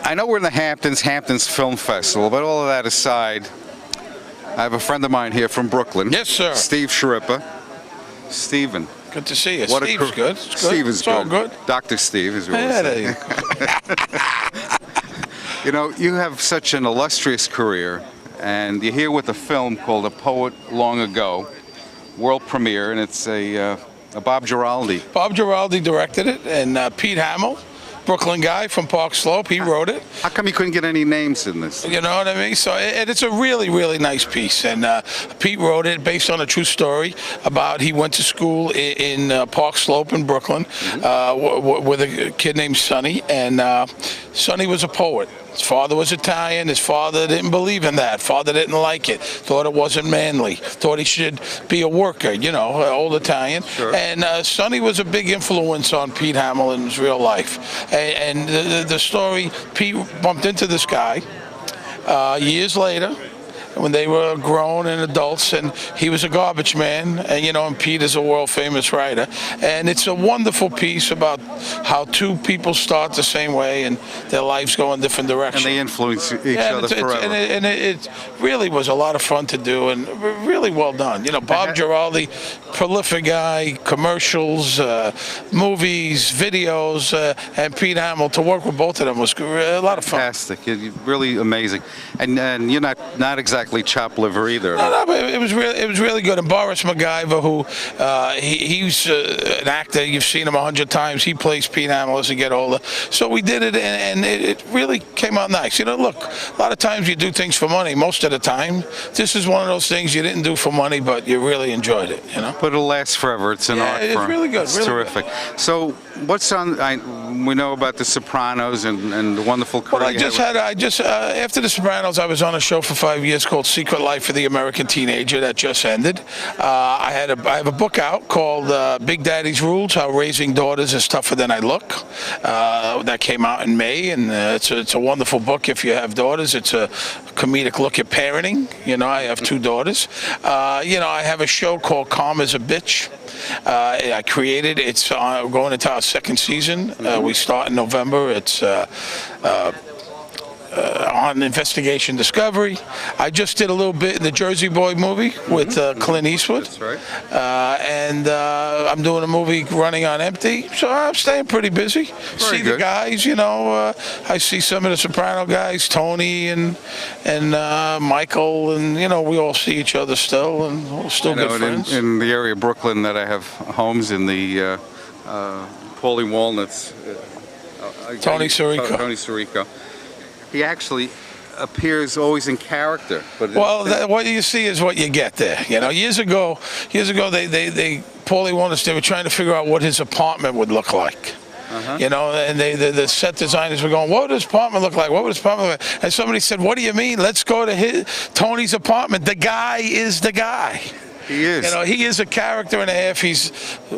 I know we're in the Hamptons Film Festival, but all of that aside, I have a friend of mine here from Brooklyn. Yes, sir. Steve Schrippa. Steven. Good to see you. Steve's good. It's good. Steve is it's all good. Dr. Steve is really Yeah, You know, you have such an illustrious career, and you're here with a film called A Poet Long Ago, world premiere, and it's a Bob Giraldi. Bob Giraldi directed it, and Pete Hamill, Brooklyn guy from Park Slope, he wrote it. How come you couldn't get any names in this? You know what I mean? So it's a really, really nice piece. And Pete wrote it based on a true story about he went to school in Park Slope in Brooklyn with a kid named Sonny. And Sonny was a poet. His father was Italian. His father didn't believe in that. Father didn't like it. Thought it wasn't manly. Thought he should be a worker, you know, old Italian. Sure. And Sonny was a big influence on Pete Hamill in his real life. And the story, Pete bumped into this guy years later, when they were grown and adults, and he was a garbage man, and you know, and Pete is a world famous writer, and it's a wonderful piece about how two people start the same way and their lives go in different directions. And they influence each other forever. And it really was a lot of fun to do, and really well done. You know, Bob Giraldi, prolific guy, commercials, movies, videos, and Pete Hamill. To work with both of them was a lot of fun. Fantastic, really amazing, and you're not exactly chopped liver either. No, but it was really good. And Boris MacGyver, who he's an actor, you've seen him 100 times. He plays Pete Hamill as he get older. So we did it, and it really came out nice. You know, look, a lot of times you do things for money. Most of the time, this is one of those things you didn't do for money, but you really enjoyed it. You know. But it'll last forever. It's an art form. It's really good. It's really terrific. Good. So what's on? We know about The Sopranos and the wonderful career. Well, I just after The Sopranos, I was on a show for 5 years called Secret Life of the American Teenager that just ended. I have a book out called Big Daddy's Rules: How Raising Daughters is Tougher Than I Look. That came out in May, and it's a wonderful book if you have daughters. It's a comedic look at parenting. You know, I have two daughters. You know, I have a show called Calm as a Bitch. I created. It's going into our second season. We start in November. It's on Investigation Discovery. I just did a little bit in the Jersey Boy movie with Clint Eastwood. That's right. And I'm doing a movie running on empty, so I'm staying pretty busy. Very good. The guys, you know, I see some of the Soprano guys, Tony and Michael, and you know, we all see each other still, and we're still good friends. In the area of Brooklyn that I have homes in the Paulie Walnuts. Tony Sirico. Tony Sirico. He actually appears always in character. But well, what you see is what you get there. You know, years ago, they Paulie Walnuts, they were trying to figure out what his apartment would look like. You know, and the set designers were going, what would his apartment look like? What would his apartment look like? And somebody said, what do you mean? Let's go to Tony's apartment. The guy is the guy. He is. You know, he is a character and a half. He's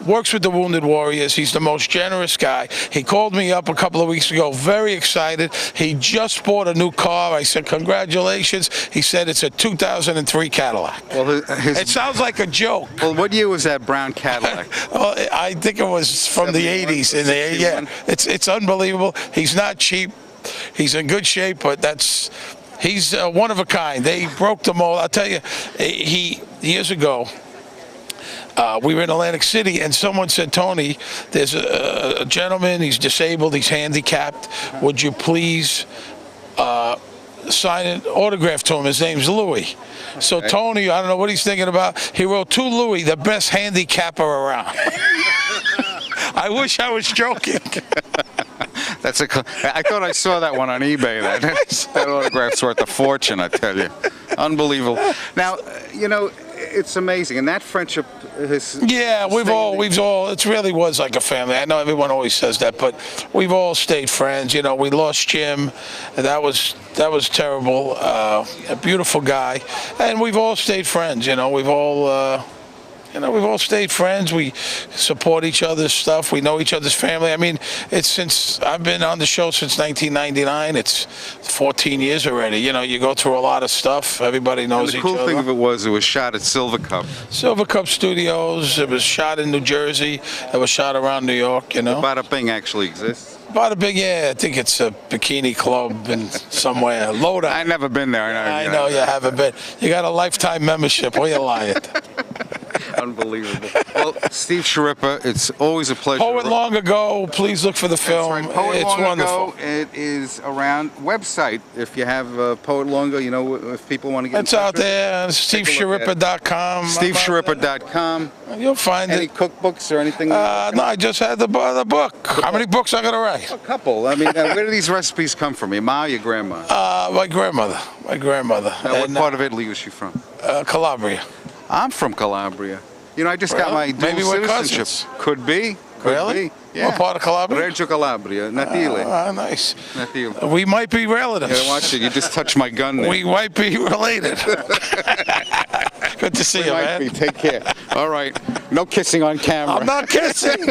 works with the Wounded Warriors. He's the most generous guy. He called me up a couple of weeks ago, very excited. He just bought a new car. I said, congratulations. He said it's a 2003 Cadillac. Well, it sounds like a joke. Well, what year was that brown Cadillac? Well, I think it was from the 80s. Yeah, it's unbelievable. He's not cheap. He's in good shape, but he's one of a kind. They broke the mold. I'll tell you, years ago, we were in Atlantic City, and someone said, Tony, there's a gentleman, he's disabled, he's handicapped. Would you please sign an autograph to him? His name's Louis. So Tony, I don't know what he's thinking about. He wrote, to Louis, the best handicapper around. I wish I was joking. I thought I saw that one on eBay. That autograph's worth a fortune, I tell you. Unbelievable. Now, you know, it's amazing, and that friendship has. Yeah, we've all. It really was like a family. I know everyone always says that, but we've all stayed friends. You know, we lost Jim, and that was terrible. A beautiful guy, and we've all stayed friends. You know, we've all. we've all stayed friends. We support each other's stuff. We know each other's family. I mean, it's since I've been on the show since 1999. It's 14 years already. You go through a lot of stuff. Everybody knows each other. The cool thing of it was shot at Silver Cup. Silver Cup Studios. It was shot in New Jersey. It was shot around New York. Bada Bing actually exists. Bada Bing, yeah. I think it's a bikini club in somewhere. Lodi. I've never been there. I know you haven't been. You got a lifetime membership. What are you lying? Unbelievable. Well, Steve Schrippa, it's always a pleasure. Poet Long Ago, please look for the film. That's right. Poet It's Long wonderful. Ago, it is around website. If you have Poet Long Ago, if people want to get It's in touch out there. SteveSchrippa.com. SteveSchrippa.com. You'll find Any it. cookbooks or anything? No, I just had the book. How many books I got to write? A couple. I mean, where do these recipes come from? Your ma or your grandma? My grandmother. Now, what part of Italy was she from? Calabria. I'm from Calabria. I just got my dual Maybe we're citizenship. cousins. Could be. Really? Be. Yeah. What part of Calabria? Reggio Calabria, Natile. Nice. Natile. We might be relatives. Yeah, watch it. You just touched my gun there. We might be related. Good to see you, might man. be. Take care. All right. No kissing on camera. I'm not kissing.